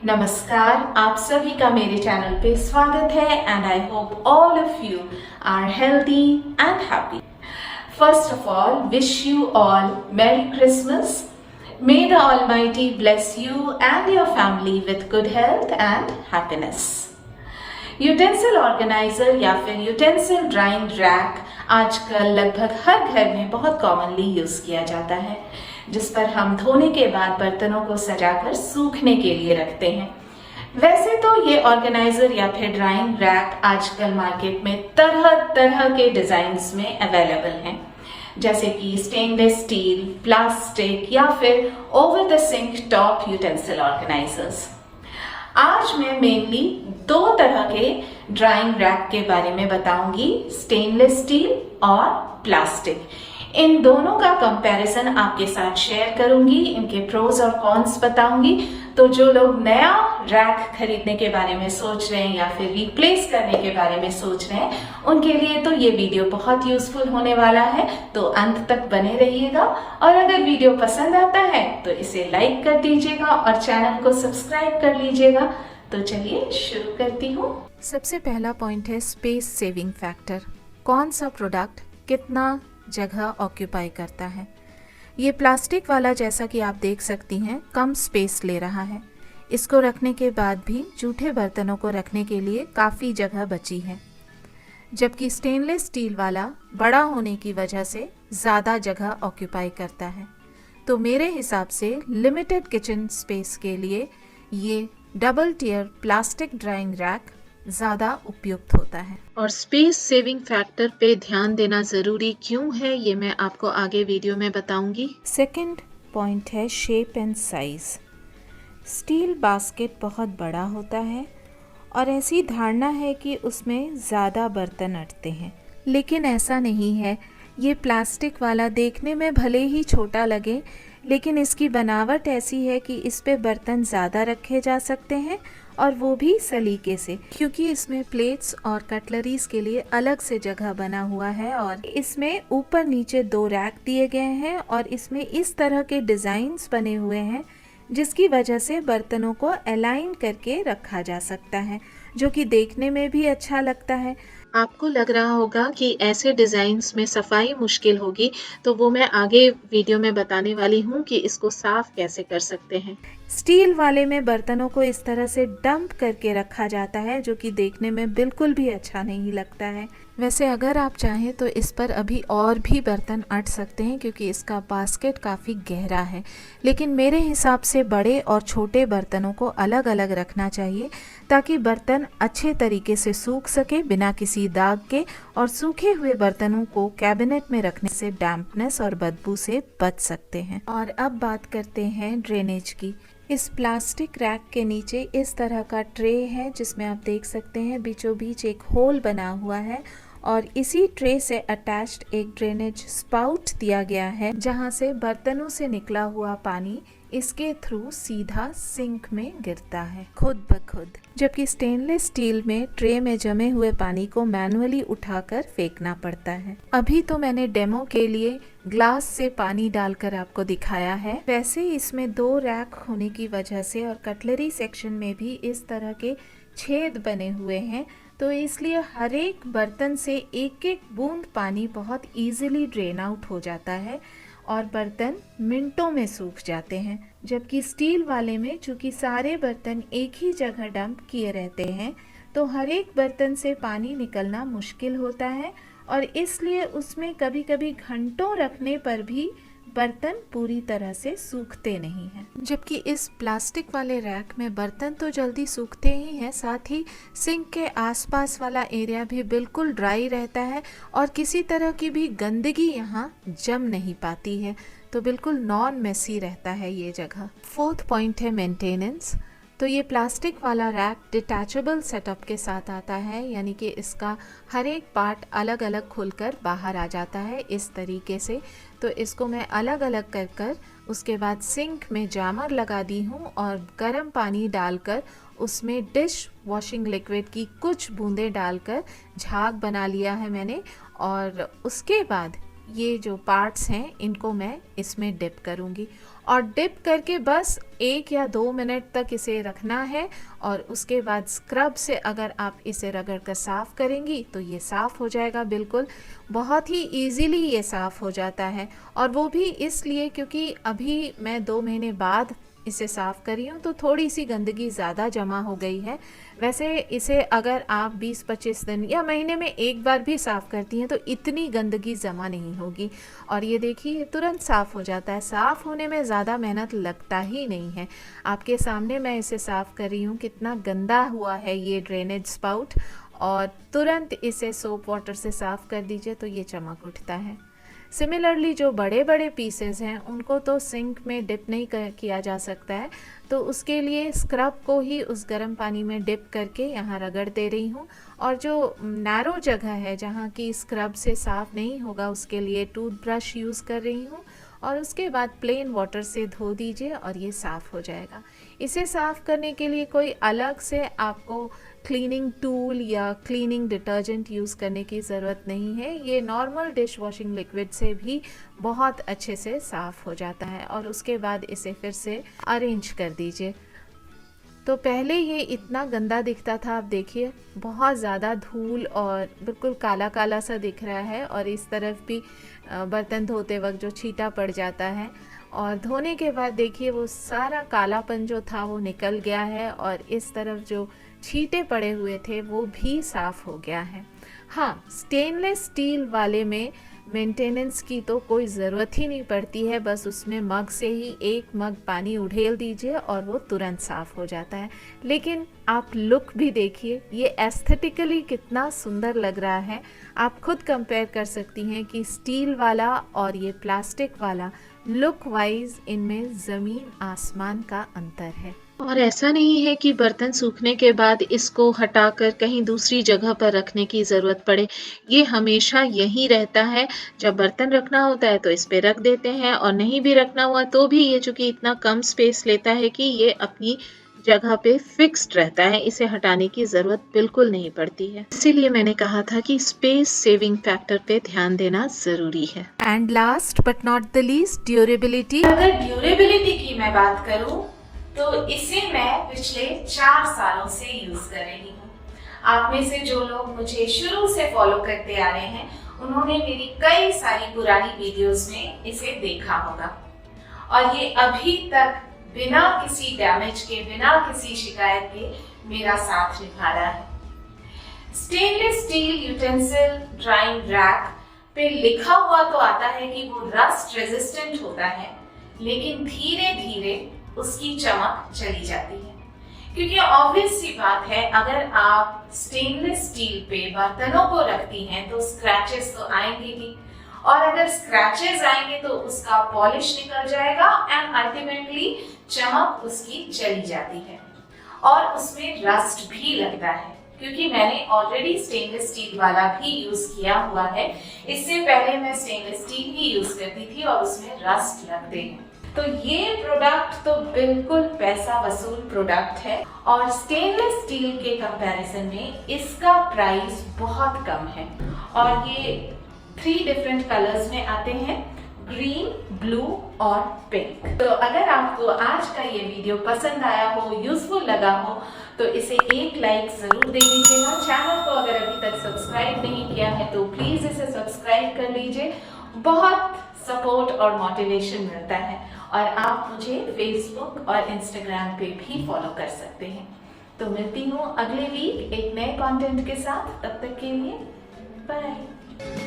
नमस्कार, आप सभी का मेरे चैनल पे स्वागत है and I hope all of you are healthy and happy. First of all, wish you all merry Christmas. May the Almighty bless you and your family with good health and happiness. Utensil organiser या फिर utensil drawing rack आजकल लगभग हर घर में बहुत commonly use किया जाता है, जिस पर हम धोने के बाद बर्तनों को सजाकर सूखने के लिए रखते हैं। वैसे तो ये ऑर्गेनाइजर या फिर ड्राइंग रैक आजकल मार्केट में तरह तरह के डिजाइन्स में अवेलेबल हैं, जैसे कि स्टेनलेस स्टील, प्लास्टिक या फिर over the sink top utensil organisers. आज मैं मेनली दो तरह के ड्राइंग रैक के बारे में बताऊंगी, स्टेनलेस स्टील और प्लास्टिक। इन दोनों का कंपैरिजन आपके साथ शेयर करूंगी, इनके प्रोज और कॉन्स बताऊंगी। तो जो लोग नया रैक खरीदने के बारे में सोच रहे हैं या फिर रिप्लेस करने के बारे में सोच रहे हैं, उनके लिए तो ये वीडियो बहुत यूजफुल होने वाला है, तो अंत तक बने रहिएगा। और अगर वीडियो पसंद आता है तो इसे लाइक कर दीजिएगा और चैनल को सब्सक्राइब कर लीजिएगा। तो चलिए शुरू करती हूँ। सबसे पहला पॉइंट है स्पेस सेविंग फैक्टर। कौन सा प्रोडक्ट कितना जगह ऑक्यूपाई करता है। ये प्लास्टिक वाला, जैसा कि आप देख सकती हैं, कम स्पेस ले रहा है। इसको रखने के बाद भी जूठे बर्तनों को रखने के लिए काफ़ी जगह बची है, जबकि स्टेनलेस स्टील वाला बड़ा होने की वजह से ज़्यादा जगह ऑक्यूपाई करता है। तो मेरे हिसाब से लिमिटेड किचन स्पेस के लिए ये double tier plastic drying rack ज़्यादा उपयुक्त होता है। और स्पेस सेविंग फैक्टर पे ध्यान देना ज़रूरी क्यों है, ये मैं आपको आगे वीडियो में बताऊंगी। सेकंड पॉइंट है shape and size. Steel basket बहुत बड़ा होता है और ऐसी धारणा है कि उसमें ज़्यादा बर्तन अटते हैं, लेकिन ऐसा नहीं है। ये प्लास्टिक वाला देखने में भले ही छोटा लगे, लेकिन इसकी बनावट ऐसी है कि इस पे बर्तन ज़्यादा रखे जा सकते हैं, और वो भी सलीके से, क्योंकि इसमें प्लेट्स और कटलरीज के लिए अलग से जगह बना हुआ है और इसमें ऊपर नीचे दो रैक दिए गए हैं और इसमें इस तरह के डिज़ाइंस बने हुए हैं जिसकी वजह से बर्तनों को अलाइन करके रखा जा सकता है, जो कि देखने में भी अच्छा लगता है। आपको लग रहा होगा कि ऐसे डिज़ाइंस में सफाई मुश्किल होगी, तो वो मैं आगे वीडियो में बताने वाली हूँ कि इसको साफ कैसे कर सकते हैं। स्टील वाले में बर्तनों को इस तरह से डंप करके रखा जाता है, जो कि देखने में बिल्कुल भी अच्छा नहीं लगता है। वैसे अगर आप चाहें तो इस पर अभी और भी बर्तन अट सकते हैं, क्योंकि इसका बास्केट काफ़ी गहरा है, लेकिन मेरे हिसाब से बड़े और छोटे बर्तनों को अलग अलग रखना चाहिए, ताकि बर्तन अच्छे तरीके से सूख सके बिना किसी दाग के, और सूखे हुए बर्तनों को कैबिनेट में रखने से डैम्पनेस और बदबू से बच सकते हैं। और अब बात करते हैं ड्रेनेज की। इस प्लास्टिक रैक के नीचे इस तरह का ट्रे है, जिसमें आप देख सकते हैं बीचों बीच एक होल बना हुआ है और इसी ट्रे से अटैच्ड एक ड्रेनेज स्पाउट दिया गया है, जहां से बर्तनों से निकला हुआ पानी इसके थ्रू सीधा सिंक में गिरता है खुद ब खुद, जबकि स्टेनलेस स्टील में ट्रे में जमे हुए पानी को मैनुअली उठाकर फेंकना पड़ता है। अभी तो मैंने डेमो के लिए ग्लास से पानी डालकर आपको दिखाया है। वैसे इसमें दो रैक होने की वजह से और कटलरी सेक्शन में भी इस तरह के छेद बने हुए हैं, तो इसलिए हर एक बर्तन से एक एक बूंद पानी बहुत इजीली ड्रेन आउट हो जाता है और बर्तन मिनटों में सूख जाते हैं। जबकि स्टील वाले में चूंकि सारे बर्तन एक ही जगह डंप किए रहते हैं, तो हर एक बर्तन से पानी निकलना मुश्किल होता है और इसलिए उसमें कभी कभी घंटों रखने पर भी बर्तन पूरी तरह से सूखते नहीं हैं। जबकि इस प्लास्टिक वाले रैक में बर्तन तो जल्दी सूखते ही हैं, साथ ही सिंक के आसपास वाला एरिया भी बिल्कुल ड्राई रहता है और किसी तरह की भी गंदगी यहाँ जम नहीं पाती है, तो बिल्कुल नॉन मेसी रहता है ये जगह। फोर्थ पॉइंट है मेंटेनेंस। तो ये प्लास्टिक वाला रैक डिटैचेबल सेटअप के साथ आता है, यानी कि इसका हर एक पार्ट अलग अलग खुलकर बाहर आ जाता है इस तरीके से। तो इसको मैं अलग अलग कर उसके बाद सिंक में जामर लगा दी हूँ और गर्म पानी डालकर उसमें डिश वॉशिंग लिक्विड की कुछ बूंदें डालकर झाग बना लिया है मैंने, और उसके बाद ये जो पार्ट्स हैं इनको मैं इसमें डिप करूँगी और डिप करके बस 1 या 2 मिनट तक इसे रखना है और उसके बाद स्क्रब से अगर आप इसे रगड़ कर साफ़ करेंगी तो ये साफ़ हो जाएगा। बिल्कुल बहुत ही इजीली ये साफ़ हो जाता है और वो भी इसलिए क्योंकि अभी मैं 2 महीने बाद इसे साफ़ करी हूँ तो थोड़ी सी गंदगी ज़्यादा जमा हो गई है। वैसे इसे अगर आप 20-25 दिन या महीने में एक बार भी साफ़ करती हैं तो इतनी गंदगी जमा नहीं होगी। और ये देखिए तुरंत साफ़ हो जाता है, साफ़ होने में ज़्यादा मेहनत लगता ही नहीं है। आपके सामने मैं इसे साफ़ कर रही हूँ, कितना गंदा हुआ है ये ड्रेनेज स्पाउट, और तुरंत इसे सोप वाटर से साफ़ कर दीजिए तो ये चमक उठता है। सिमिलरली जो बड़े बड़े पीसेस हैं उनको तो सिंक में डिप नहीं किया जा सकता है, तो उसके लिए स्क्रब को ही उस गर्म पानी में डिप करके यहाँ रगड़ दे रही हूँ। और जो नैरो जगह है जहाँ की स्क्रब से साफ़ नहीं होगा उसके लिए टूथब्रश यूज़ कर रही हूँ और उसके बाद प्लेन वाटर से धो दीजिए और ये साफ़ हो जाएगा। इसे साफ़ करने के लिए कोई अलग से आपको क्लीनिंग टूल या क्लीनिंग डिटर्जेंट यूज़ करने की ज़रूरत नहीं है। ये नॉर्मल डिश वॉशिंग लिक्विड से भी बहुत अच्छे से साफ़ हो जाता है। और उसके बाद इसे फिर से अरेंज कर दीजिए। तो पहले ये इतना गंदा दिखता था, आप देखिए बहुत ज़्यादा धूल और बिल्कुल काला काला सा दिख रहा है, और इस तरफ भी बर्तन धोते वक्त जो छींटा पड़ जाता है, और धोने के बाद देखिए वो सारा कालापन जो था वो निकल गया है और इस तरफ जो छींटे पड़े हुए थे वो भी साफ़ हो गया है। हाँ, स्टेनलेस स्टील वाले में मेंटेनेंस की तो कोई ज़रूरत ही नहीं पड़ती है, बस उसमें मग से ही 1 मग पानी उड़ेल दीजिए और वो तुरंत साफ़ हो जाता है। लेकिन आप लुक भी देखिए, ये एस्थेटिकली कितना सुंदर लग रहा है। आप खुद कंपेयर कर सकती हैं कि स्टील वाला और ये प्लास्टिक वाला लुक वाइज इनमें ज़मीन आसमान का अंतर है। और ऐसा नहीं है कि बर्तन सूखने के बाद इसको हटाकर कहीं दूसरी जगह पर रखने की ज़रूरत पड़े। ये हमेशा यहीं रहता है। जब बर्तन रखना होता है तो इस पे रख देते हैं, और नहीं भी रखना हुआ तो भी ये चूँकि इतना कम स्पेस लेता है कि ये अपनी जगह पे फिक्स्ड रहता है, इसे हटाने की ज़रूरत बिल्कुल नहीं पड़ती है। इसीलिए मैंने कहा था कि स्पेस सेविंग फैक्टर पे ध्यान देना ज़रूरी है। And last but not the least, durability. अगर ड्यूरेबिलिटी की मैं बात करूं तो इसे मैं पिछले 4 सालों से यूज कर रही हूँ। आप में से जो लोग मुझे शुरू से फॉलो करते आ रहे हैं उन्होंने मेरी कई सारी पुरानी वीडियोस में इसे देखा होगा, और ये अभी तक बिना किसी डैमेज के, बिना किसी शिकायत के मेरा साथ निभा रहा है। Stainless steel utensil drawing rack पे लिखा हुआ तो आता है कि वो रस्ट रेजिस्टेंट होता है, लेकिन धीरे धीरे उसकी चमक चली जाती है। क्योंकि ऑब्वियस सी बात है, अगर आप स्टेनलेस स्टील पे बर्तनों को रखती हैं तो स्क्रैचेस तो आएंगे ही, और अगर स्क्रैचेस आएंगे तो उसका पॉलिश निकल जाएगा एंड अल्टीमेटली चमक उसकी चली जाती है, और उसमें रस्ट भी लगता है। क्योंकि मैंने ऑलरेडी स्टेनलेस स्टील वाला भी यूज किया हुआ है, इससे पहले मैं स्टेनलेस स्टील ही यूज करती थी और उसमें रस्ट लगते हैं। तो ये प्रोडक्ट तो बिल्कुल पैसा वसूल प्रोडक्ट है, और स्टेनलेस स्टील के कंपैरिजन में इसका प्राइस बहुत कम है। और ये 3 डिफरेंट कलर्स में आते हैं, ग्रीन, ब्लू और पिंक। तो अगर आपको आज का ये वीडियो पसंद आया हो, यूजफुल लगा हो, तो इसे एक लाइक जरूर दे दीजिएगा। चैनल को अगर अभी तक सब्सक्राइब नहीं किया है तो प्लीज इसे सब्सक्राइब कर लीजिए, बहुत सपोर्ट और मोटिवेशन मिलता है। और आप मुझे फेसबुक और इंस्टाग्राम पे भी फॉलो कर सकते हैं। तो मिलती हूँ अगले वीक एक नए कंटेंट के साथ, तब तक के लिए बाय।